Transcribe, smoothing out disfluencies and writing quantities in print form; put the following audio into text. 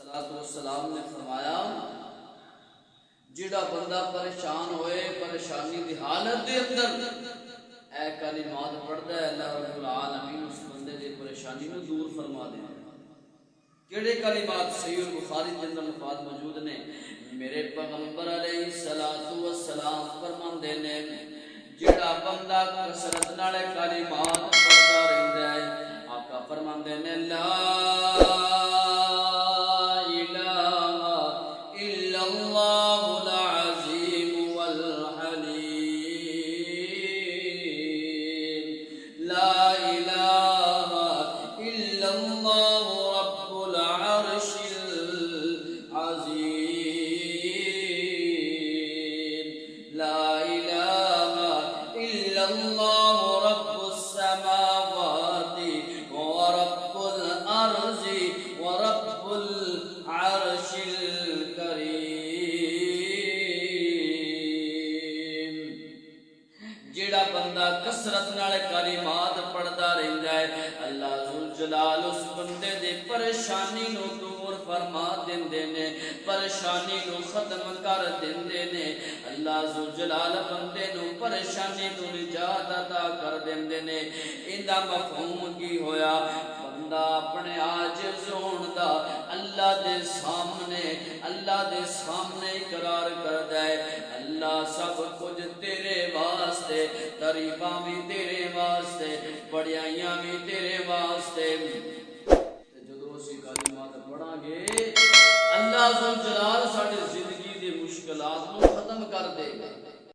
अलैहिस्सलाम ने फरमाया जिहड़ा बंदा परेशान होए परेशानी की हालत के अंदर ऐ कलिमात पढ़ता है अल्लाह रब्बुल आलमीन उस बंदे की परेशानी को दूर फरमा देता है। केड़े कलिमात सहीह बुखारी के अंदर अल्फाज मौजूद ने। मेरे पैगंबर अलैहिस्सलातु वस्सलाम फरमांदे ने जिहड़ा बंदा कसरत नाल कलिमात पढ़ता रहिंदा है आका फरमांदे ने ला कसरत नाल कलिमात पढ़ता रहिंदा है अल्लाह जुल जलाल उस बंदे दी परेशानी नू दूर फरमा देंदे ने परेशानी नू खत्म कर देंदे ने अल्लाह जुल जलाल बंदे नू परेशानी तो निजात अता कर देंदे ने। इंदा मफहूम की होया बंदा अपने आजिज़ होण दा अल्लाह दे सामने इकरार करदा है अल्लाह सब कुछ तेरे वास्ते तारीफां भी तेरे वास्ते बड़ाइयां भी तेरे वास्ते। जदों असीं कलिमात पढ़ांगे अल्लाह ज़ुल जलाल साडी जिंदगी दी मुश्किलात नूं खत्म कर देगा।